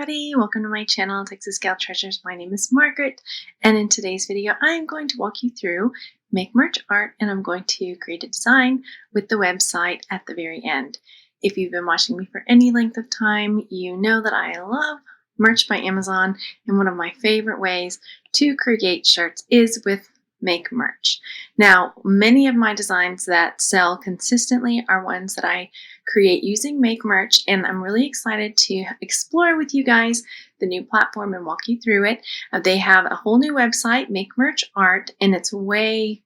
everybody, welcome to my channel, Texas Gal Treasures. My name is Margaret, and in today's video I am going to walk you through make merch art, and I'm going to create a design with the website at the very end. If you've been watching me for any length of time, you know that I love merch by Amazon, and one of my favorite ways to create shirts is with make merch. Now, many of my designs that sell consistently are ones that I create using make merch, and I'm really excited to explore with you guys the new platform and walk you through it. They have a whole new website, Make Merch Art, and it's way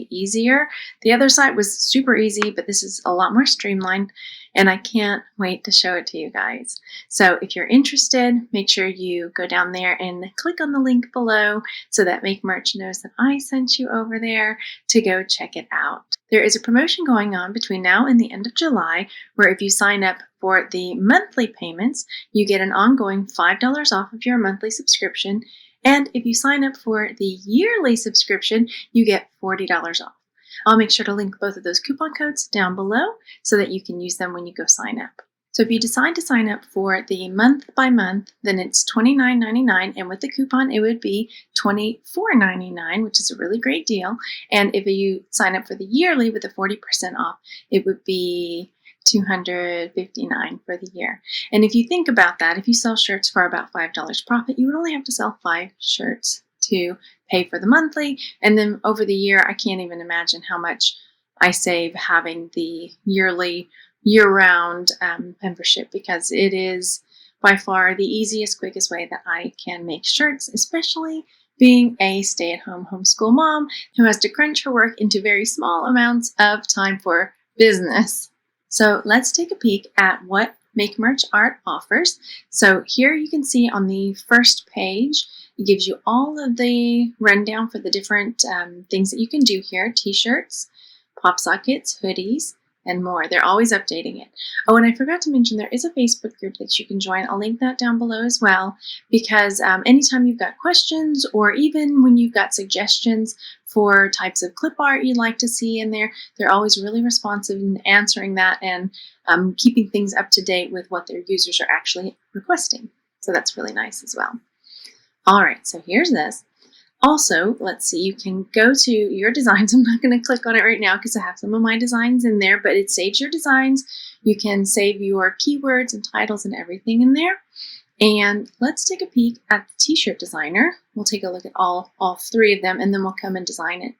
easier. The other site was super easy, but this is a lot more streamlined, and I can't wait to show it to you guys. So if you're interested, make sure you go down there and click on the link below so that Make Merch knows that I sent you over there to go check it out. There is a promotion going on between now and the end of July where if you sign up for the monthly payments, you get an ongoing $5 off of your monthly subscription. And if you sign up for the yearly subscription, you get $40 off. I'll make sure to link both of those coupon codes down below so that you can use them when you go sign up. So if you decide to sign up for the month by month, then it's $29.99, and with the coupon it would be $24.99, which is a really great deal. And if you sign up for the yearly with the 40% off, it would be $259 for the year. And if you think about that, if you sell shirts for about $5 profit, you would only have to sell 5 shirts to pay for the monthly. And then over the year, I can't even imagine how much I save having the yearly year-round membership, because it is by far the easiest, quickest way that I can make shirts, especially being a stay-at-home homeschool mom who has to crunch her work into very small amounts of time for business. So let's take a peek at what Make Merch Art offers. So here you can see on the first page, it gives you all of the rundown for the different things that you can do here: t-shirts, pop sockets, hoodies, and more. They're always updating it. Oh, and I forgot to mention there is a Facebook group that you can join. I'll link that down below as well, because anytime you've got questions, or even when you've got suggestions for types of clip art you'd like to see in there, they're always really responsive in answering that and keeping things up to date with what their users are actually requesting. So that's really nice as well. All right, so here's this. Also, let's see, you can go to your designs. I'm not going to click on it right now because I have some of my designs in there, but it saves your designs. You can save your keywords and titles and everything in there. And let's take a peek at the t-shirt designer. We'll take a look at all 3 of them, and then we'll come and design it.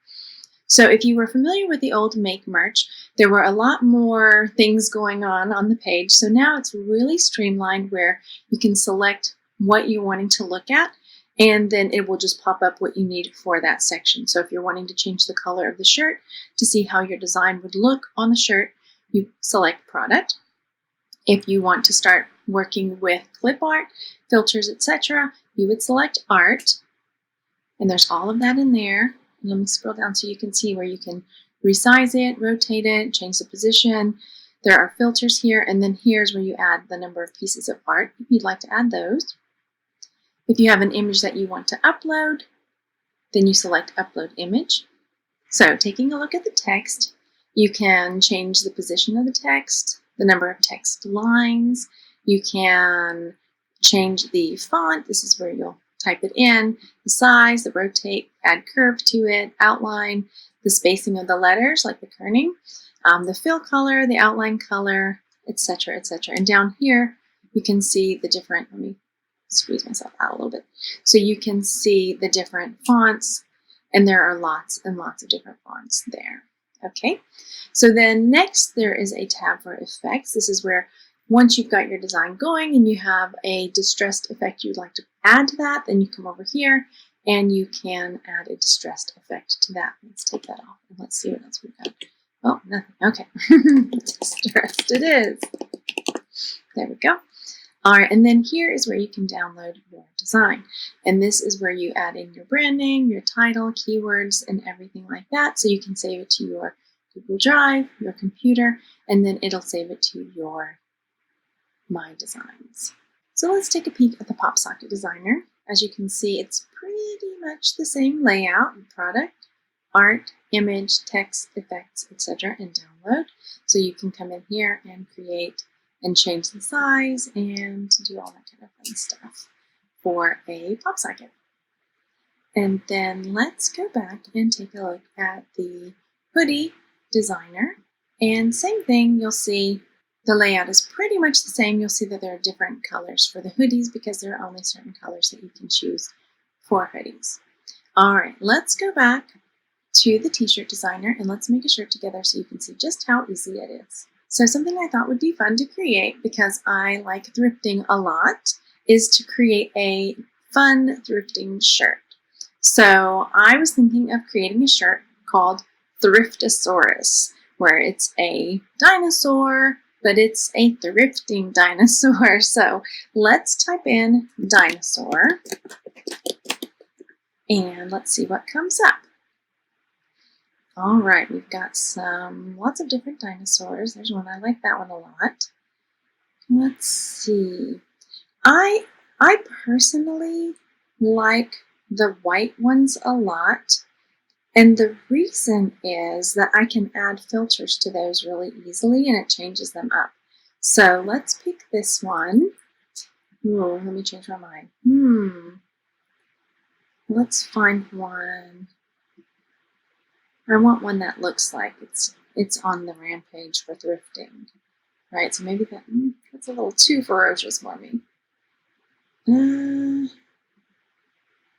So if you were familiar with the old Make Merch, there were a lot more things going on the page. So now it's really streamlined where you can select what you're wanting to look at, and then it will just pop up what you need for that section. So if you're wanting to change the color of the shirt to see how your design would look on the shirt, you select product. If you want to start working with clip art, filters, etc., you would select art. And there's all of that in there. Let me scroll down so you can see where you can resize it, rotate it, change the position. There are filters here, and then here's where you add the number of pieces of art if you'd like to add those. If you have an image that you want to upload, then you select Upload Image. So taking a look at the text, you can change the position of the text, the number of text lines. You can change the font. This is where you'll type it in, the size, the rotate, add curve to it, outline, the spacing of the letters, like the kerning, the fill color, the outline color, etc., etc. And down here, you can see the different, let me squeeze myself out a little bit. So you can see the different fonts, and there are lots and lots of different fonts there. Okay, so then next there is a tab for effects. This is where once you've got your design going and you have a distressed effect you'd like to add to that, then you come over here and you can add a distressed effect to that. Let's take that off and let's see what else we've got. Oh, nothing. Okay, distressed it is. There we go. All right, and then here is where you can download your design. And this is where you add in your brand name, your title, keywords, and everything like that. So you can save it to your Google Drive, your computer, and then it'll save it to your My Designs. So let's take a peek at the Pop Socket Designer. As you can see, it's pretty much the same layout: product, art, image, text, effects, etc., and download. So you can come in here and create and change the size and do all that kind of fun stuff for a pop socket. And then let's go back and take a look at the hoodie designer. And same thing, you'll see the layout is pretty much the same. You'll see that there are different colors for the hoodies because there are only certain colors that you can choose for hoodies. All right, let's go back to the t-shirt designer and let's make a shirt together so you can see just how easy it is. So something I thought would be fun to create, because I like thrifting a lot, is to create a fun thrifting shirt. So I was thinking of creating a shirt called Thriftosaurus, where it's a dinosaur, but it's a thrifting dinosaur. So let's type in dinosaur and let's see what comes up. All right, we've got lots of different dinosaurs. There's one, I like that one a lot. Let's see. I personally like the white ones a lot. And the reason is that I can add filters to those really easily and it changes them up. So let's pick this one. Ooh, let me change my mind. Let's find one. I want one that looks like it's on the rampage for thrifting. Right, so maybe that's a little too ferocious for me.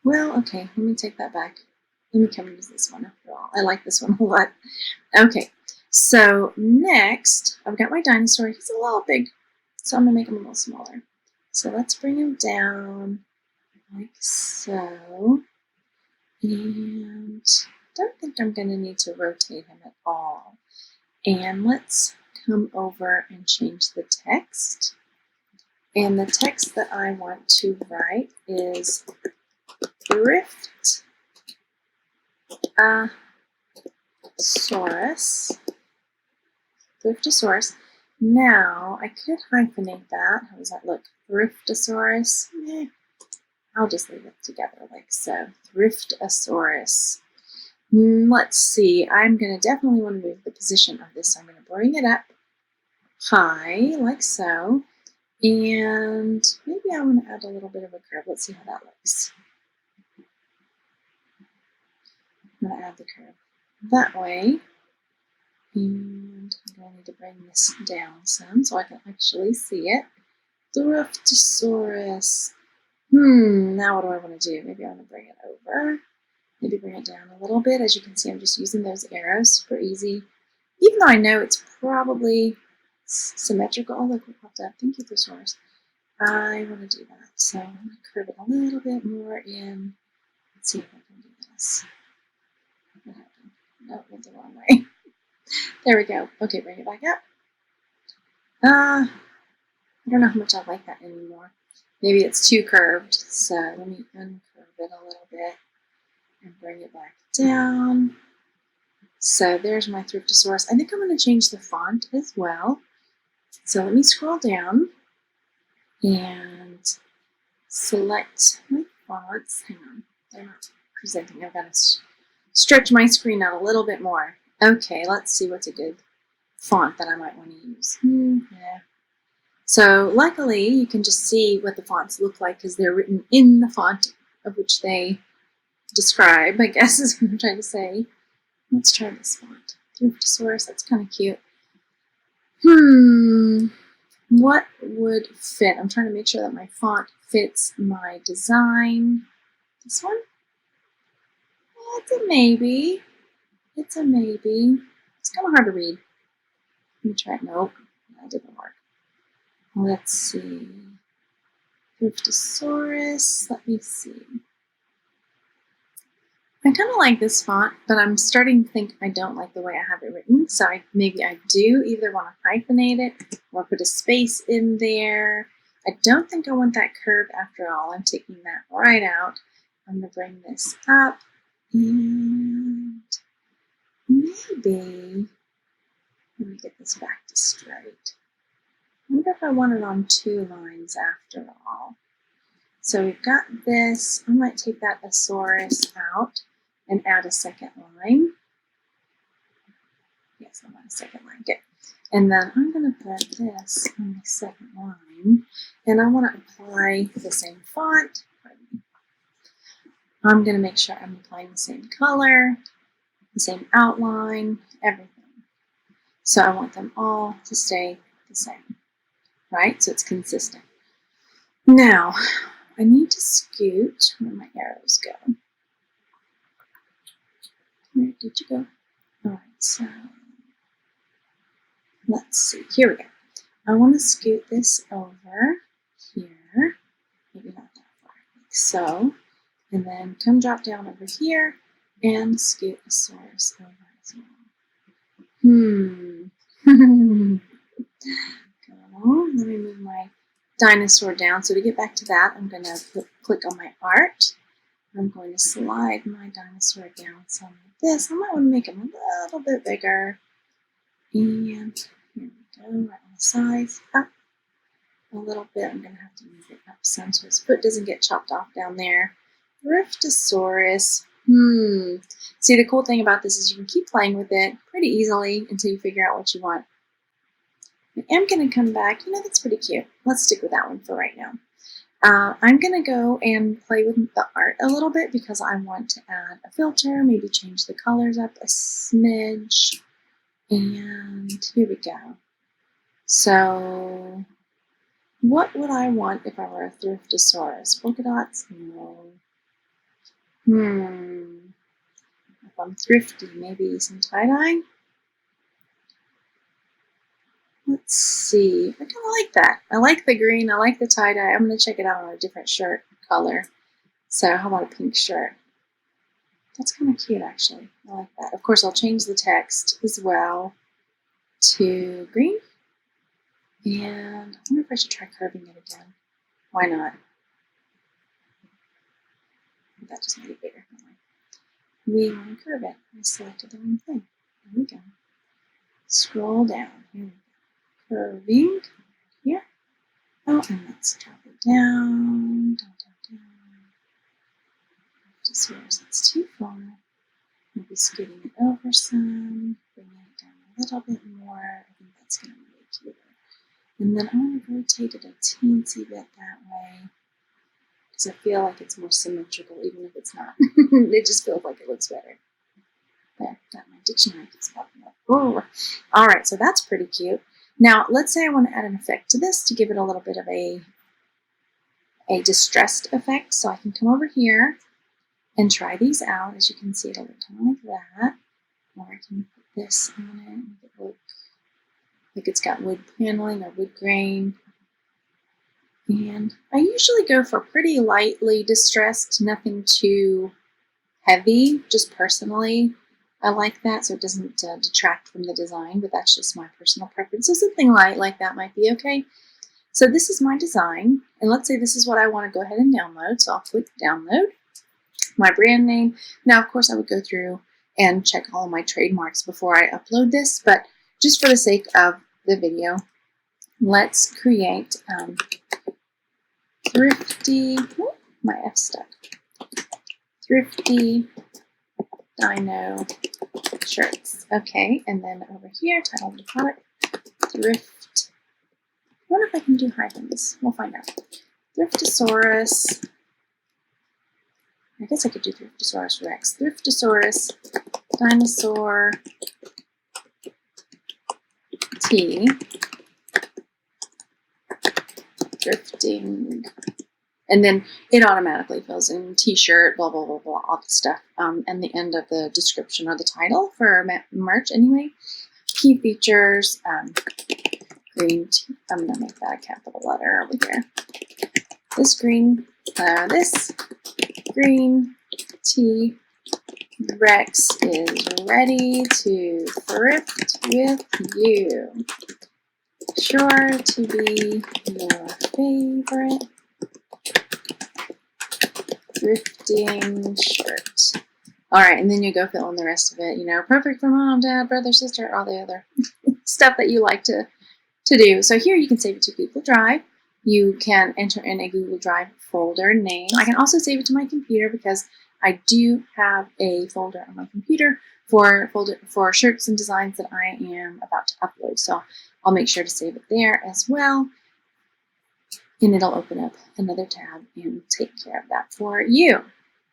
Well, okay, let me take that back. Let me come and use this one after all. I like this one a lot. Okay, so next, I've got my dinosaur. He's a little big, so I'm going to make him a little smaller. So let's bring him down like so. And don't think I'm going to need to rotate him at all. And let's come over and change the text. And the text that I want to write is Thriftosaurus. Now, I could hyphenate that. How does that look? Thriftosaurus. I'll just leave it together like so. Thriftosaurus. Let's see. I'm going to definitely want to move the position of this. So I'm going to bring it up high, like so. And maybe I want to add a little bit of a curve. Let's see how that looks. I'm going to add the curve that way. And I'm going to need to bring this down some so I can actually see it. Thriftosaurus. Now what do I want to do? Maybe I want to bring it over. Maybe bring it down a little bit. As you can see, I'm just using those arrows. Super easy. Even though I know it's probably symmetrical. Oh, look what popped up. Thank you, Thesaurus. I want to do that. So I'm going to curve it a little bit more in. Let's see if I can do this. What happened? No, it went the wrong way. There we go. Okay, bring it back up. I don't know how much I like that anymore. Maybe it's too curved. So let me uncurve it a little bit and bring it back down. So there's my Thriftosaurus. I think I'm going to change the font as well. So let me scroll down and select my fonts. Hang on, they're not presenting. I've got to stretch my screen out a little bit more. Okay, let's see what's a good font that I might want to use. Yeah. So luckily, you can just see what the fonts look like because they're written in the font of which they describe, I guess is what I'm trying to say. Let's try this font. Thriftosaurus, that's kind of cute. What would fit? I'm trying to make sure that my font fits my design. This one? It's a maybe. It's a maybe. It's kind of hard to read. Let me try it. Nope, that didn't work. Let's see. Thriftosaurus. Let me see. I kind of like this font, but I'm starting to think I don't like the way I have it written. So maybe I do either want to hyphenate it or put a space in there. I don't think I want that curve after all. I'm taking that right out. I'm going to bring this up and maybe, let me get this back to straight. I wonder if I want it on 2 lines after all. So we've got this. I might take that Asaurus out and add a second line. Yes, I'm on a second line. Good. And then I'm going to put this on my second line, and I want to apply the same font. I'm going to make sure I'm applying the same color, the same outline, everything. So I want them all to stay the same, right? So it's consistent. Now, I need to scoot. Where my arrows go? Where did you go? All right, so let's see. Here we go. I want to scoot this over here. Maybe not that far. Like so. And then come drop down over here and scoot the source over as well. Let me move my dinosaur down. So to get back to that, I'm going to click on my art. I'm going to slide my dinosaur down some like this. I might want to make him a little bit bigger. And here we go, right on the sides, up a little bit. I'm going to have to move it up some so his foot doesn't get chopped off down there. Thriftosaurus. See, the cool thing about this is you can keep playing with it pretty easily until you figure out what you want. I am going to come back. That's pretty cute. Let's stick with that one for right now. I'm going to go and play with the art a little bit because I want to add a filter, maybe change the colors up a smidge. And here we go. So what would I want if I were a Thriftosaurus? Polka dots? No. If I'm thrifty, maybe some tie-dye? Let's see. I kind of like that. I like the green. I like the tie-dye. I'm going to check it out on a different shirt color. So how about a pink shirt? That's kind of cute, actually. I like that. Of course, I'll change the text as well to green. And I wonder if I should try curving it again. Why not? That just made it bigger. We want to curve it. I selected the wrong thing. There we go. Scroll down. Here we go. Curving here. Oh, and let's drop it down. Just here, so it's too far. Maybe scooting it over some, bringing it down a little bit more. I think that's going to be really cuter. And then I want to rotate it a teensy bit that way because I feel like it's more symmetrical, even if it's not. It just feels like it looks better. There, got my dictionary keeps popping up. Oh, all right, so that's pretty cute. Now, let's say I want to add an effect to this to give it a little bit of a distressed effect. So I can come over here and try these out. As you can see, it'll look kind of like that. Or I can put this on it and make it look like it's got wood paneling or wood grain. And I usually go for pretty lightly distressed, nothing too heavy, just personally. I like that, so it doesn't detract from the design, but that's just my personal preference. So something light like that might be okay. So this is my design, and let's say this is what I want to go ahead and download. So I'll click download, my brand name. Now, of course, I would go through and check all of my trademarks before I upload this, but just for the sake of the video, let's create Thrifty, my F stuck, Thrifty Dino shirts. Okay, and then over here, title of the product, Thrift. I wonder if I can do hyphens. We'll find out. Thriftosaurus. I guess I could do Thriftosaurus Rex. Thriftosaurus Dinosaur T. Thrifting. And then it automatically fills in t-shirt, blah, blah, blah, blah, all the stuff. And the end of the description or the title for merch anyway. Key features, green tea. I'm going to make that a capital letter over here. This green tea Rex is ready to thrift with you. Sure to be your favorite thrifting shirt. All right, and then you go fill in the rest of it. Perfect for mom, dad, brother, sister, all the other stuff that you like to do. So here you can save it to Google Drive. You can enter in a Google Drive folder name. I can also save it to my computer because I do have a folder on my computer for shirts and designs that I am about to upload. So I'll make sure to save it there as well. And it'll open up another tab and take care of that for you.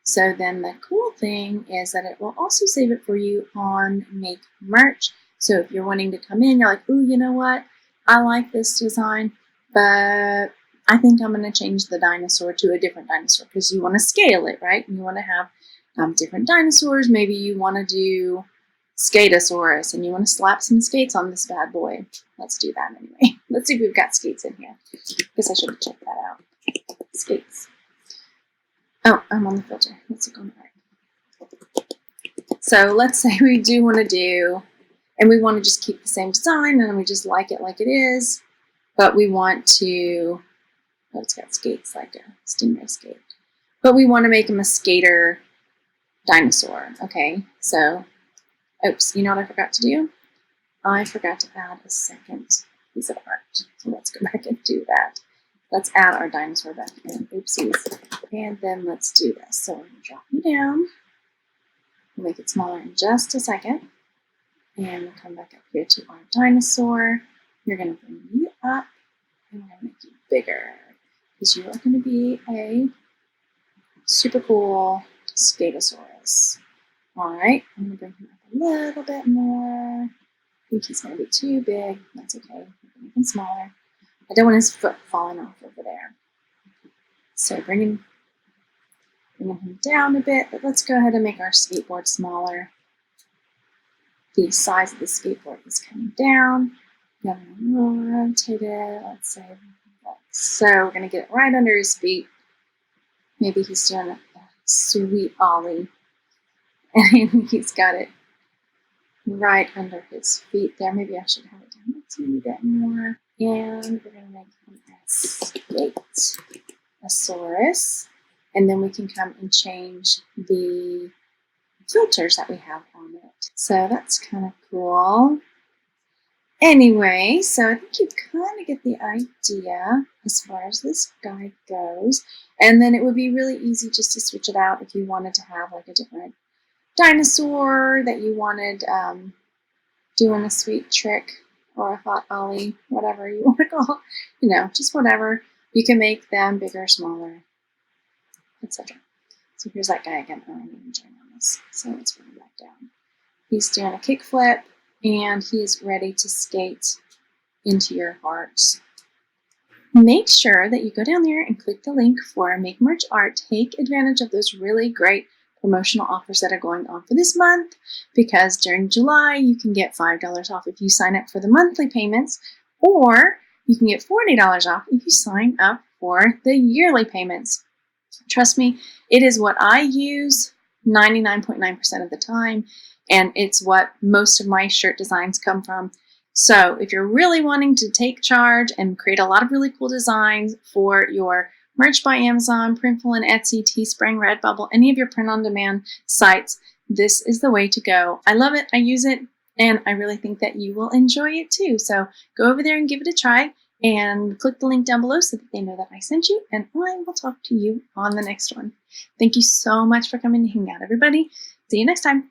So then the cool thing is that it will also save it for you on Make Merch. So if you're wanting to come in, you're like, ooh, you know what? I like this design, but I think I'm going to change the dinosaur to a different dinosaur, because you want to scale it, right? And you want to have different dinosaurs. Maybe you want to do Skatosaurus and you want to slap some skates on this bad boy. Let's do that anyway. Let's see if we've got skates in here. Guess I should have checked that out. Skates. Oh, I'm on the filter. Let's look on the right. So let's say we do want to do, and we want to just keep the same design and we just like it like it is, but we want to, oh, it's got skates like a stingray skate, but we want to make him a skater dinosaur. Okay, so, oops, you know what I forgot to do? I forgot to add a second piece of art. So let's go back and do that. Let's add our dinosaur back in. Oopsies. And then let's do this. So we're going to drop you down. We'll make it smaller in just a second. And we'll come back up here to our dinosaur. You're going to bring you up. And we're going to make you bigger, because you are going to be a super cool Skatosaurus. Alright, I'm going to bring him up a little bit more. I think he's going to be too big. That's okay. We're going to make him smaller. I don't want his foot falling off over there. So bringing him down a bit, but let's go ahead and make our skateboard smaller. The size of the skateboard is coming down. I'm going to rotate it. Let's say that. So we're going to get it right under his feet. Maybe he's doing a sweet ollie. And he's got it right under his feet there. Maybe I should have it down a teeny bit more. And we're going to make him a Skate-asaurus. And then we can come and change the filters that we have on it. So that's kind of cool. Anyway, so I think you kind of get the idea as far as this guy goes. And then it would be really easy just to switch it out if you wanted to have like a different dinosaur that you wanted doing a sweet trick or a hot ollie, whatever you want to call it, you know, just whatever. You can make them bigger, smaller, etc. So here's that guy again. Oh, I need to join on this. So let's bring him back down. He's doing a kickflip and he's ready to skate into your hearts. Make sure that you go down there and click the link for Make Merch Art. Take advantage of those really great promotional offers that are going on for this month, because during July you can get $5 off if you sign up for the monthly payments, or you can get $40 off if you sign up for the yearly payments. Trust me, it is what I use 99.9% of the time, and it's what most of my shirt designs come from. So if you're really wanting to take charge and create a lot of really cool designs for your Merch by Amazon, Printful and Etsy, Teespring, Redbubble, any of your print-on-demand sites, this is the way to go. I love it, I use it, and I really think that you will enjoy it too. So go over there and give it a try, and click the link down below so that they know that I sent you, and I will talk to you on the next one. Thank you so much for coming to hang out, everybody. See you next time.